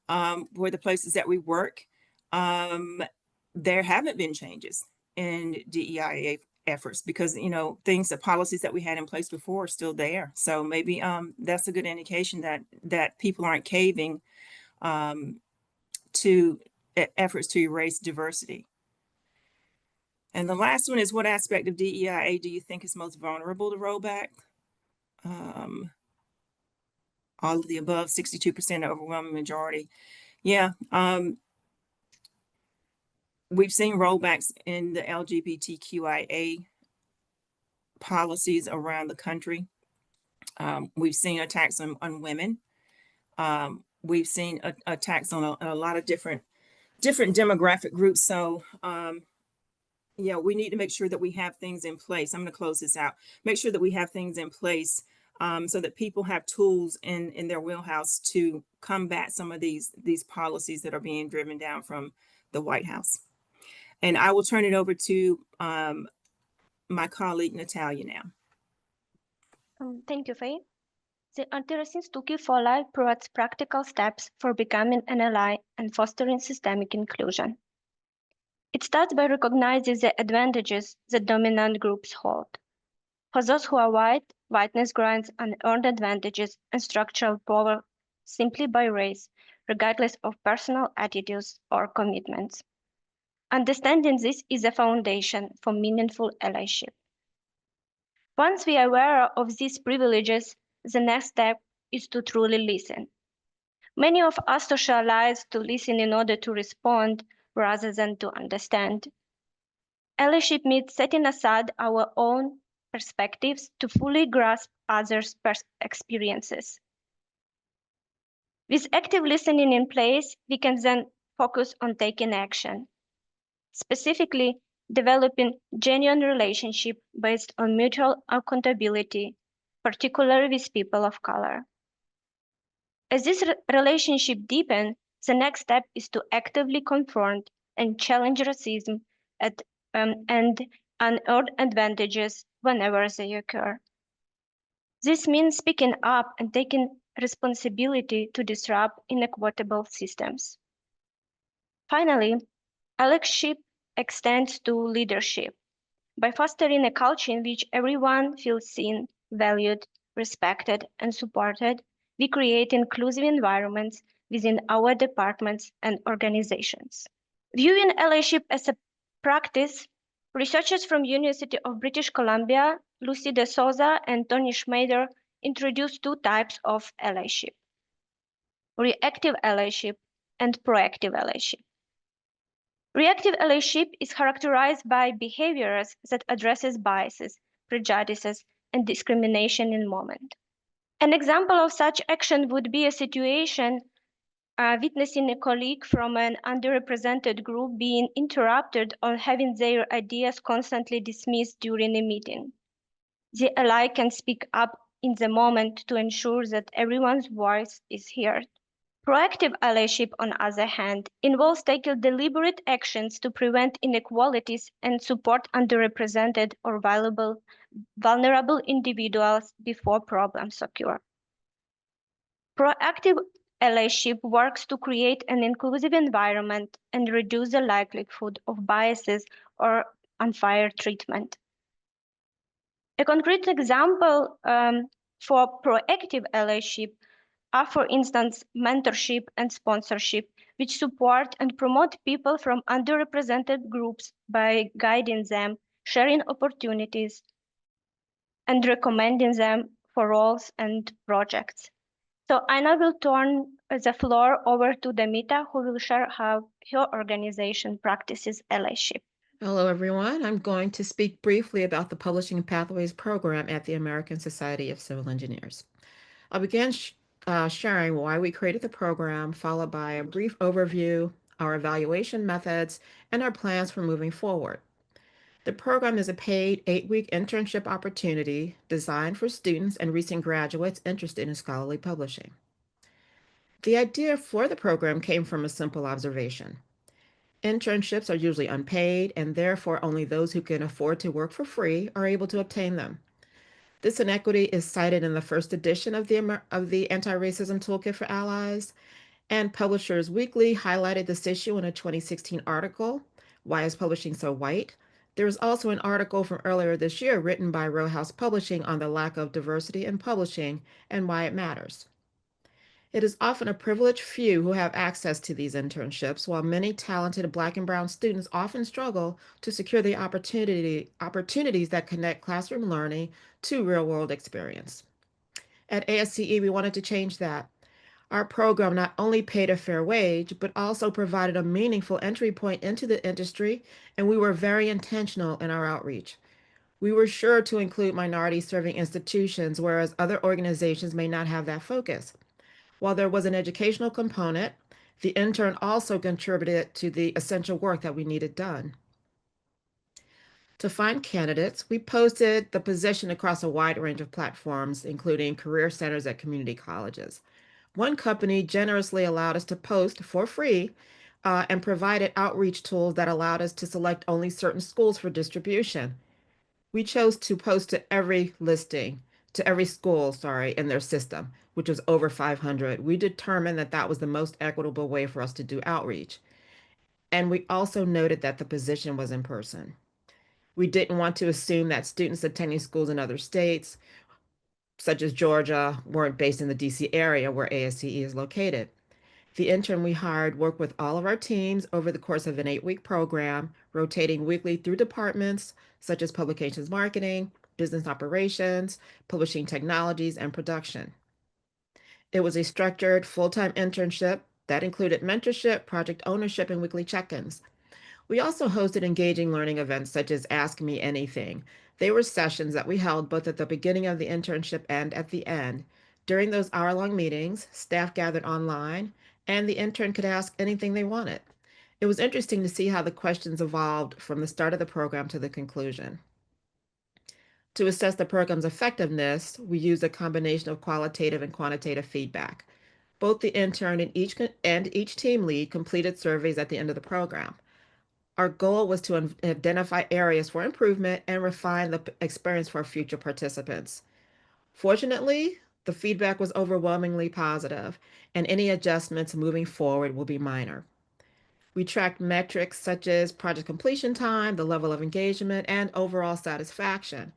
where the places that we work, there haven't been changes in DEIA efforts, because the policies that we had in place before are still there. So maybe that's a good indication that people aren't caving to efforts to erase diversity. And the last one is, what aspect of DEIA do you think is most vulnerable to rollback? All of the above, 62%, overwhelming majority. Yeah, we've seen rollbacks in the LGBTQIA policies around the country. We've seen attacks on women. We've seen attacks on a lot of different demographic groups. So yeah, we need to make sure that we have things in place. I'm going to close this out. Make sure that we have things in place so that people have tools in their wheelhouse to combat some of these policies that are being driven down from the White House. And I will turn it over to my colleague Nataliia now. Thank you, Faye. The Antiracism Toolkit for Life provides practical steps for becoming an ally and fostering systemic inclusion. It starts by recognizing the advantages that dominant groups hold. For those who are white, whiteness grants unearned advantages and structural power simply by race, regardless of personal attitudes or commitments. Understanding this is a foundation for meaningful allyship. Once we are aware of these privileges, the next step is to truly listen. Many of us socialize to listen in order to respond rather than to understand. Allyship means setting aside our own perspectives to fully grasp others' experiences. With active listening in place, we can then focus on taking action. Specifically, developing genuine relationship based on mutual accountability, particularly with people of color. As this relationship deepens, the next step is to actively confront and challenge racism and unearned advantages whenever they occur. This means speaking up and taking responsibility to disrupt inequitable systems. Finally, allyship extends to leadership. By fostering a culture in which everyone feels seen, valued, respected, and supported, we create inclusive environments within our departments and organizations. Viewing allyship as a practice, researchers from University of British Columbia, Lucy De Souza and Tony Schmader, introduced two types of allyship: reactive allyship and proactive allyship. Reactive allyship is characterized by behaviors that addresses biases, prejudices, and discrimination in the moment. An example of such action would be a situation witnessing a colleague from an underrepresented group being interrupted or having their ideas constantly dismissed during a meeting. The ally can speak up in the moment to ensure that everyone's voice is heard. Proactive allyship, on the other hand, involves taking deliberate actions to prevent inequalities and support underrepresented or vulnerable individuals before problems occur. Proactive allyship works to create an inclusive environment and reduce the likelihood of biases or unfair treatment. A concrete example for proactive allyship are, for instance, mentorship and sponsorship, which support and promote people from underrepresented groups by guiding them, sharing opportunities, and recommending them for roles and projects. So I now will turn the floor over to Damita, who will share how her organization practices allyship. Hello, everyone. I'm going to speak briefly about the Publishing Pathways program at the American Society of Civil Engineers. I'll begin sharing why we created the program, followed by a brief overview, our evaluation methods, and our plans for moving forward. The program is a paid 8-week internship opportunity designed for students and recent graduates interested in scholarly publishing. The idea for the program came from a simple observation. Internships are usually unpaid, and therefore only those who can afford to work for free are able to obtain them. This inequity is cited in the first edition of the Antiracism Toolkit for Allies, and Publishers Weekly highlighted this issue in a 2016 article, Why is Publishing So White? There is also an article from earlier this year written by Row House Publishing on the lack of diversity in publishing and why it matters. It is often a privileged few who have access to these internships, while many talented Black and Brown students often struggle to secure the opportunities that connect classroom learning to real-world experience. At ASCE, we wanted to change that. Our program not only paid a fair wage, but also provided a meaningful entry point into the industry, and we were very intentional in our outreach. We were sure to include minority-serving institutions, whereas other organizations may not have that focus. While there was an educational component, the intern also contributed to the essential work that we needed done. To find candidates, we posted the position across a wide range of platforms, including career centers at community colleges. One company generously allowed us to post for free and provided outreach tools that allowed us to select only certain schools for distribution. We chose to post to every school, in their system, which was over 500. We determined that that was the most equitable way for us to do outreach. And we also noted that the position was in person. We didn't want to assume that students attending schools in other states, such as Georgia, weren't based in the DC area where ASCE is located. The intern we hired worked with all of our teams over the course of an 8-week program, rotating weekly through departments such as publications marketing, business operations, publishing technologies, and production. It was a structured full-time internship that included mentorship, project ownership, and weekly check-ins. We also hosted engaging learning events such as Ask Me Anything. They were sessions that we held both at the beginning of the internship and at the end. During those hour-long meetings, staff gathered online, and the intern could ask anything they wanted. It was interesting to see how the questions evolved from the start of the program to the conclusion. To assess the program's effectiveness, we used a combination of qualitative and quantitative feedback. Both the intern and each team lead completed surveys at the end of the program. Our goal was to identify areas for improvement and refine the experience for future participants. Fortunately, the feedback was overwhelmingly positive, and any adjustments moving forward will be minor. We tracked metrics such as project completion time, the level of engagement, and overall satisfaction.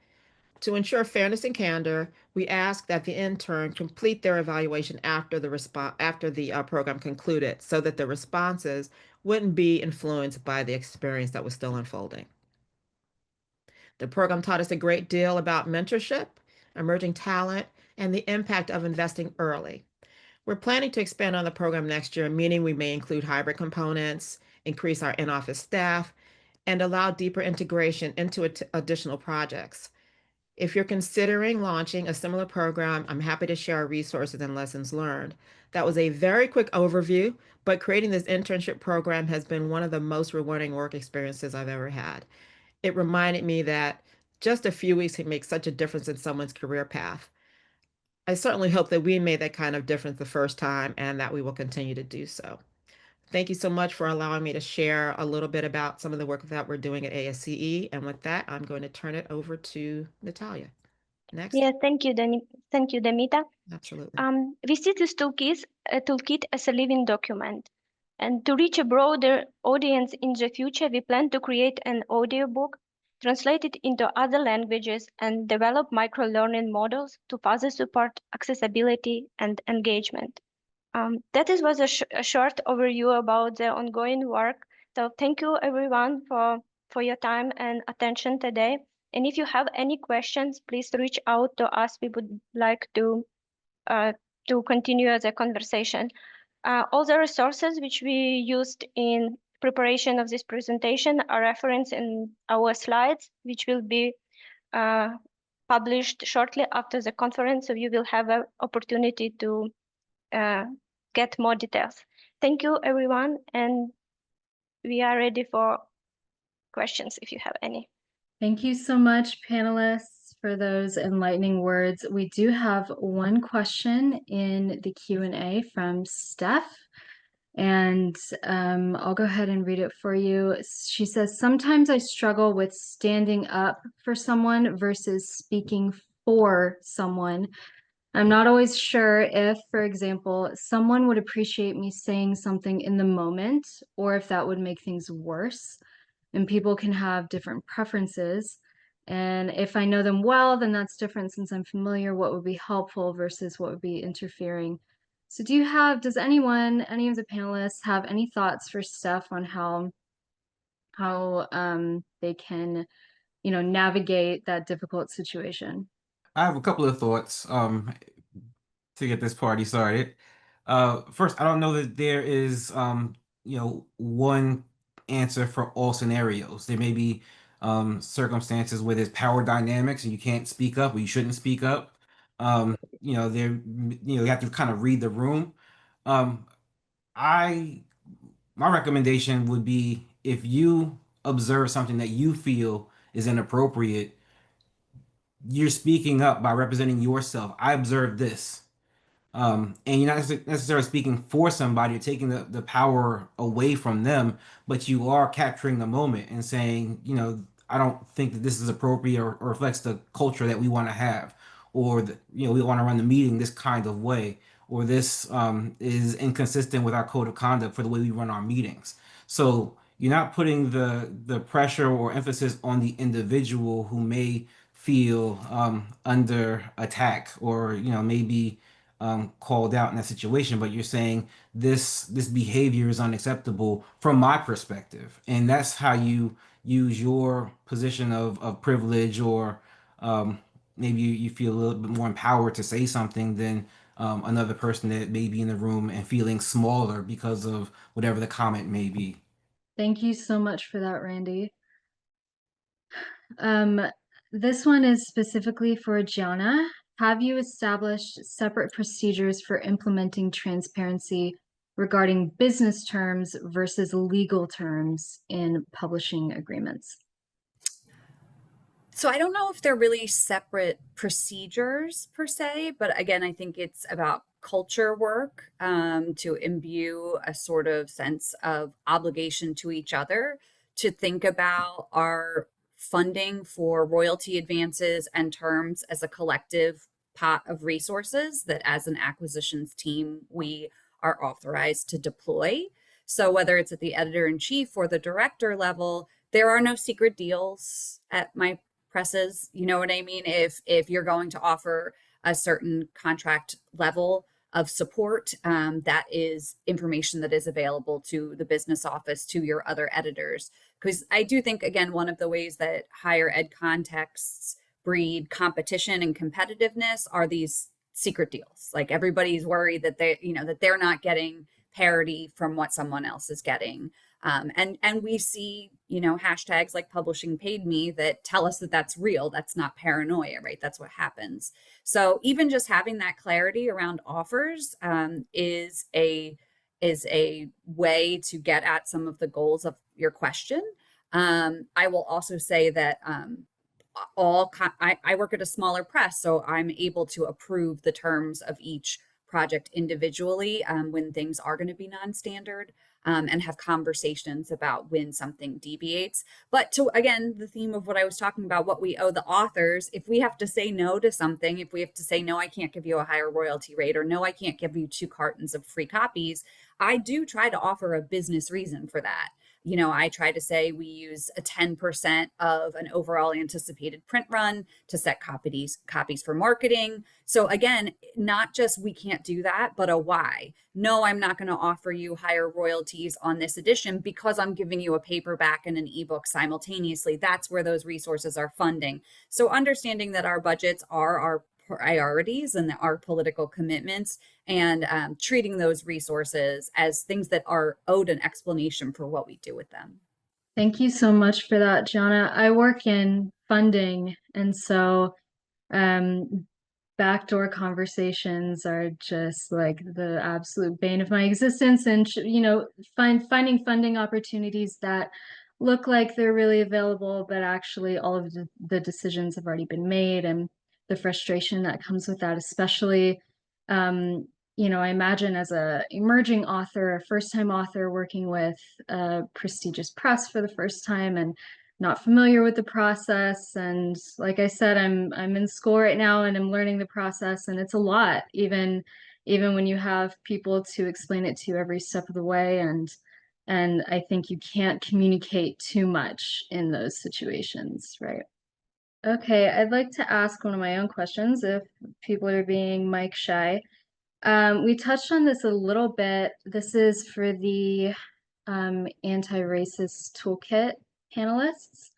To ensure fairness and candor, we asked that the intern complete their evaluation after the program concluded, so that the responses wouldn't be influenced by the experience that was still unfolding. The program taught us a great deal about mentorship, emerging talent, and the impact of investing early. We're planning to expand on the program next year, meaning we may include hybrid components, increase our in-office staff, and allow deeper integration into additional projects. If you're considering launching a similar program, I'm happy to share our resources and lessons learned. That was a very quick overview, but creating this internship program has been one of the most rewarding work experiences I've ever had. It reminded me that just a few weeks can make such a difference in someone's career path. I certainly hope that we made that kind of difference the first time and that we will continue to do so. Thank you so much for allowing me to share a little bit about some of the work that we're doing at ASCE. And with that, I'm going to turn it over to Nataliia. Next. Yeah, thank you, Damita. Absolutely. We see this toolkit as a living document. And to reach a broader audience in the future, we plan to create an audiobook, translate it into other languages, and develop micro-learning models to further support accessibility and engagement. That was a short overview about the ongoing work. So thank you everyone for your time and attention today. And if you have any questions, please reach out to us. We would like to continue the conversation. All the resources which we used in preparation of this presentation are referenced in our slides, which will be published shortly after the conference, so you will have an opportunity to get more details. Thank you, everyone, and we are ready for questions if you have any. Thank you so much, panelists, for those enlightening words. We do have one question in the Q&A from Steph, and I'll go ahead and read it for you. She says, sometimes I struggle with standing up for someone versus speaking for someone. I'm not always sure if, for example, someone would appreciate me saying something in the moment, or if that would make things worse. And people can have different preferences. And if I know them well, then that's different since I'm familiar what would be helpful versus what would be interfering. So does any of the panelists have any thoughts for Steph on how they can, navigate that difficult situation? I have a couple of thoughts to get this party started. First, I don't know that there is one answer for all scenarios. There may be circumstances where there's power dynamics and you can't speak up or you shouldn't speak up. You have to kind of read the room. My recommendation would be if you observe something that you feel is inappropriate, you're speaking up by representing yourself. I observed this. And you're not necessarily speaking for somebody, you're taking the power away from them, but you are capturing the moment and saying, I don't think that this is appropriate or reflects the culture that we want to have, or we want to run the meeting this kind of way, or this is inconsistent with our code of conduct for the way we run our meetings. So you're not putting the pressure or emphasis on the individual who may feel under attack or maybe called out in that situation, but you're saying this behavior is unacceptable from my perspective, and that's how you use your position of privilege, or maybe you feel a little bit more empowered to say something than another person that may be in the room and feeling smaller because of whatever the comment may be. Thank you so much for that, Randy. This one is specifically for Gianna. Have you established separate procedures for implementing transparency regarding business terms versus legal terms in publishing agreements? So I don't know if they're really separate procedures per se, but again, I think it's about culture work to imbue a sort of sense of obligation to each other, to think about our funding for royalty advances and terms as a collective pot of resources that as an acquisitions team, we are authorized to deploy. So whether it's at the editor-in-chief or the director level, there are no secret deals at my presses. You know what I mean? If you're going to offer a certain contract level of support, that is information that is available to the business office, to your other editors. Because I do think, again, one of the ways that higher ed contexts breed competition and competitiveness are these secret deals. Like everybody's worried that they're not getting parity from what someone else is getting. And we see, hashtags like publishing paid me that tell us that that's real. That's not paranoia, right? That's what happens. So even just having that clarity around offers is a way to get at some of the goals of your question. I will also say that I work at a smaller press, so I'm able to approve the terms of each project individually when things are going to be non-standard. And have conversations about when something deviates. But to, again, the theme of what I was talking about, what we owe the authors, if we have to say no to something, if we have to say, no, I can't give you a higher royalty rate, or no, I can't give you 2 cartons of free copies, I do try to offer a business reason for that. I try to say we use a 10% of an overall anticipated print run to set copies for marketing. So again, not just we can't do that, but a why. No, I'm not going to offer you higher royalties on this edition because I'm giving you a paperback and an ebook simultaneously. That's where those resources are funding. So understanding that our budgets are our priorities and our political commitments, and treating those resources as things that are owed an explanation for what we do with them. Thank you so much for that, Gianna. I work in funding, and so backdoor conversations are just like the absolute bane of my existence. And finding funding opportunities that look like they're really available, but actually all of the decisions have already been made, and the frustration that comes with that, especially, you know, I imagine as a emerging author, a first-time author working with a prestigious press for the first time and not familiar with the process. And like I said, I'm in school right now and I'm learning the process, and it's a lot, even when you have people to explain it to you every step of the way. And I think you can't communicate too much in those situations, right? Okay, I'd like to ask one of my own questions if people are being mic shy. We touched on this a little bit. This is for the anti-racist toolkit panelists.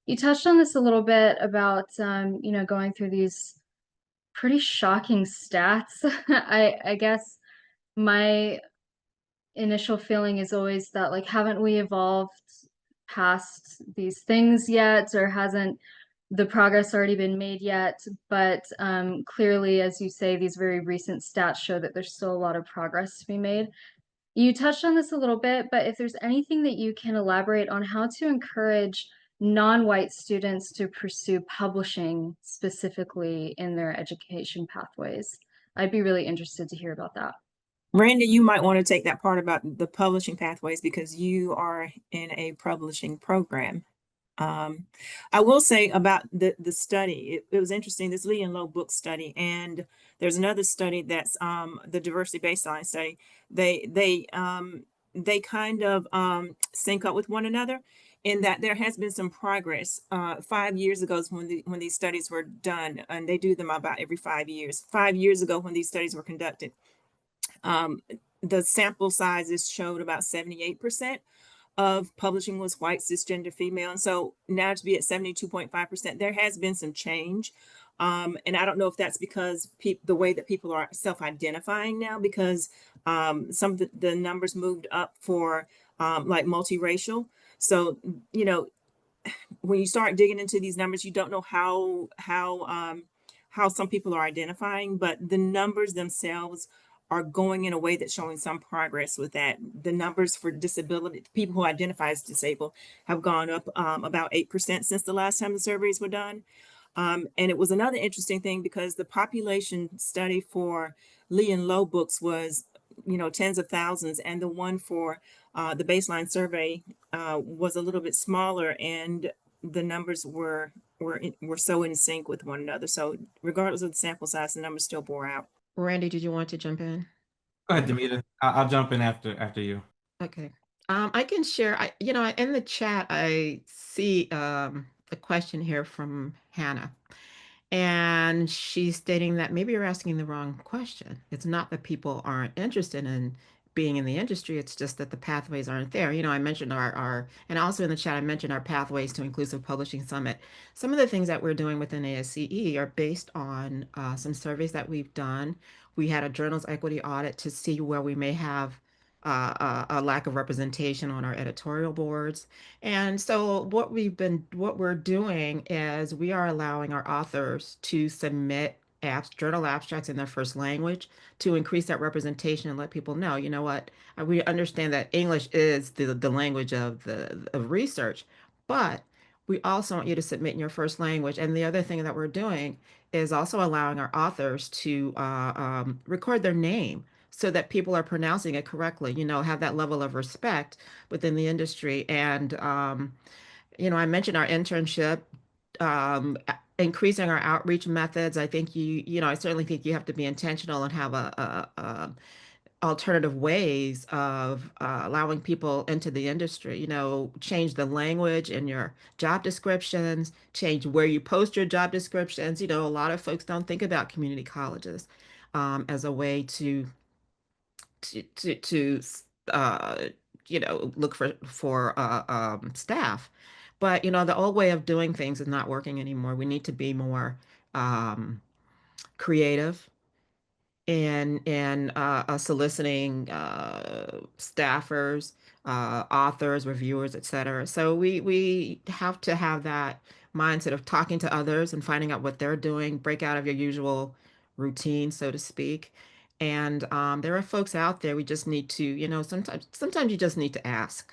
You touched on this a little bit about, you know, going through these pretty shocking stats. I guess my initial feeling is always that, like, haven't we evolved past these things yet, or hasn't the progress already been made yet? But clearly, as you say, these very recent stats show that there's still a lot of progress to be made. You touched on this a little bit, but if there's anything that you can elaborate on how to encourage non-white students to pursue publishing specifically in their education pathways, I'd be really interested to hear about that. Randy, you might want to take that part about the publishing pathways because you are in a publishing program. I will say about the study, it was interesting, this Lee and Low book study, and there's another study that's the diversity baseline study. They kind of sync up with one another in that there has been some progress. 5 years ago is when these studies were done, and they do them about every 5 years. 5 years ago when these studies were conducted, the sample sizes showed about 78% of publishing was white, cisgender, female. And so now to be at 72.5%, there has been some change. And I don't know if that's because the way that people are self-identifying now, because some of the numbers moved up for like multiracial. So, you know, when you start digging into these numbers, you don't know how some people are identifying, but the numbers themselves are going in a way that's showing some progress with that. The numbers for disability, people who identify as disabled, have gone up about 8% since the last time the surveys were done. And it was another interesting thing because the population study for Lee and Low books was, you know, tens of thousands, and the one for the baseline survey was a little bit smaller, and the numbers were so in sync with one another. So regardless of the sample size, the numbers still bore out. Randy, did you want to jump in? Go ahead, Damita. I'll jump in after you. Okay. I can share, you know, in the chat, I see a question here from Hannah. And she's stating that maybe you're asking the wrong question. It's not that people aren't interested in being in the industry, it's just that the pathways aren't there. You know, I mentioned our and also in the chat, I mentioned our Pathways to Inclusive Publishing Summit. Some of the things that we're doing within ASCE are based on some surveys that we've done. We had a journals equity audit to see where we may have a lack of representation on our editorial boards. And so what we're doing is we are allowing our authors to submit journal abstracts in their first language to increase that representation and let people know, you know what, we understand that English is the language of research, but we also want you to submit in your first language. And the other thing that we're doing is also allowing our authors to record their name so that people are pronouncing it correctly, you know, have that level of respect within the industry. And, you know, I mentioned our internship, increasing our outreach methods. I think you know, I certainly think you have to be intentional and have a alternative ways of allowing people into the industry, you know, change the language in your job descriptions, change where you post your job descriptions. You know, a lot of folks don't think about community colleges as a way to uh, you know, look for staff. But you know, the old way of doing things is not working anymore. We need to be more creative and soliciting staffers, authors, reviewers, etc. So we have to have that mindset of talking to others and finding out what they're doing, break out of your usual routine, so to speak. And there are folks out there, we just need to, you know, sometimes you just need to ask.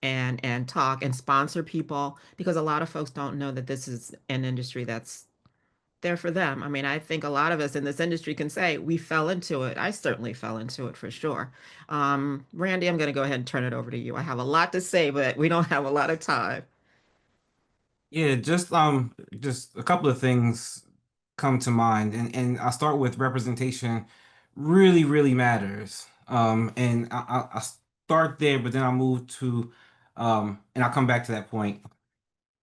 and talk and sponsor people, because a lot of folks don't know that this is an industry that's there for them. I mean, I think a lot of us in this industry can say we fell into it. I certainly fell into it for sure. Randy, I'm going to go ahead and turn it over to you. I have a lot to say, but we don't have a lot of time. Yeah, just a couple of things come to mind, and I'll start with representation. Really matters. And I'll start there, but then I'll move to, and I'll come back to that point.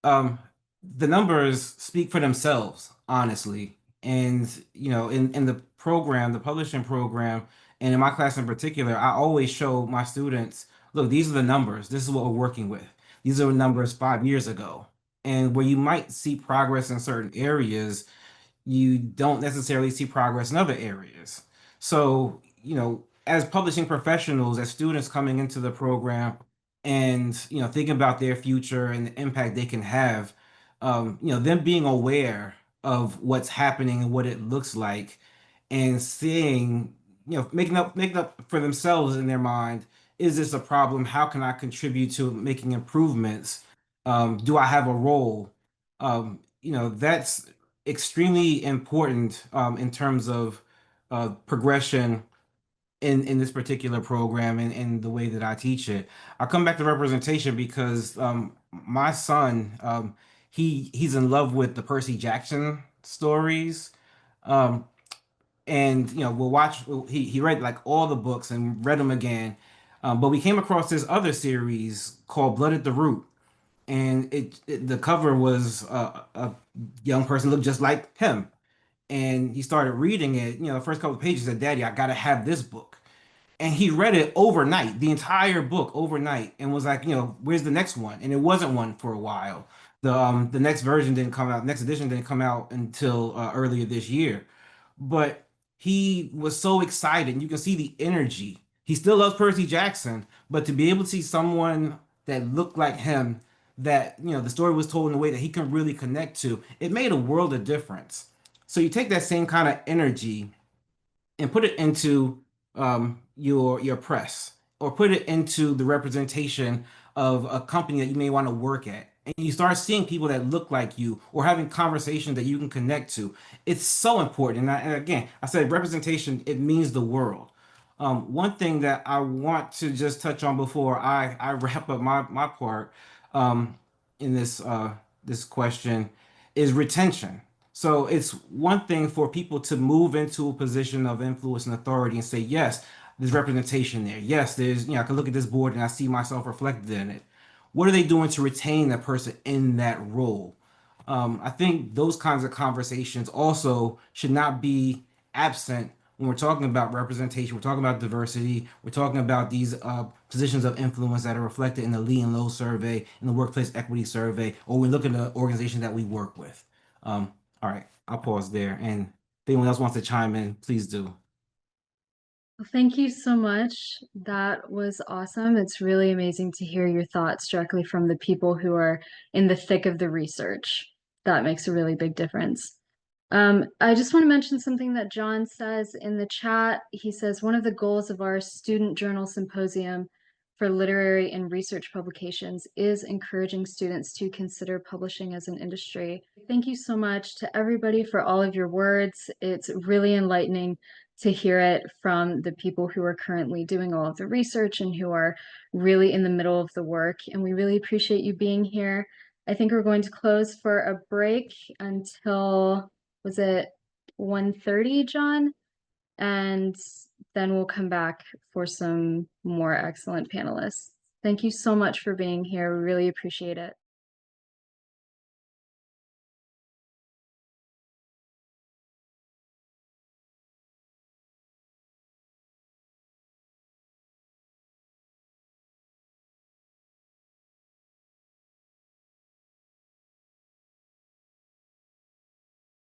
Um, the numbers speak for themselves, honestly. And in the program, the publishing program, and in my class in particular, I always show my students, look, these are the numbers. This is what we're working with. These are the numbers 5 years ago. And where you might see progress in certain areas, you don't necessarily see progress in other areas. So, as publishing professionals, as students coming into the program and, thinking about their future and the impact they can have, them being aware of what's happening and what it looks like and seeing, making up for themselves in their mind, is this a problem? How can I contribute to making improvements? Do I have a role? That's extremely important in terms of progression in this particular program and in the way that I teach it. I'll come back to representation because my son, he's in love with the Percy Jackson stories. Um, and we'll watch, he read like all the books and read them again. But we came across this other series called Blood at the Root, and the cover was a young person looked just like him, and he started reading it. The first couple of pages said, "Daddy, I gotta have this book." And he read it overnight, the entire book overnight, and was like, "Where's the next one?" And it wasn't one for a while. The next version didn't come out, next edition didn't come out until earlier this year. But he was so excited. You can see the energy. He still loves Percy Jackson, but to be able to see someone that looked like him, that the story was told in a way that he can really connect to, it made a world of difference. So you take that same kind of energy and put it into your press, or put it into the representation of a company that you may want to work at, and you start seeing people that look like you or having conversations that you can connect to. It's so important. And again, I said representation, it means the world. One thing that I want to just touch on before I wrap up my part in this question is retention. So it's one thing for people to move into a position of influence and authority and say, yes, there's representation there. Yes, there's, I can look at this board and I see myself reflected in it. What are they doing to retain that person in that role? I think those kinds of conversations also should not be absent when we're talking about representation. We're talking about diversity. We're talking about these positions of influence that are reflected in the Lee and Low survey, in the workplace equity survey, or we look at the organization that we work with. All right, I'll pause there. And if anyone else wants to chime in, please do. Well, thank you so much. That was awesome. It's really amazing to hear your thoughts directly from the people who are in the thick of the research. That makes a really big difference. I just want to mention something that John says in the chat. He says, one of the goals of our student journal symposium for literary and research publications is encouraging students to consider publishing as an industry. Thank you so much to everybody for all of your words. It's really enlightening to hear it from the people who are currently doing all of the research and who are really in the middle of the work. And we really appreciate you being here. I think we're going to close for a break until, was it 1:30, John? And then we'll come back for some more excellent panelists. Thank you so much for being here. We really appreciate it.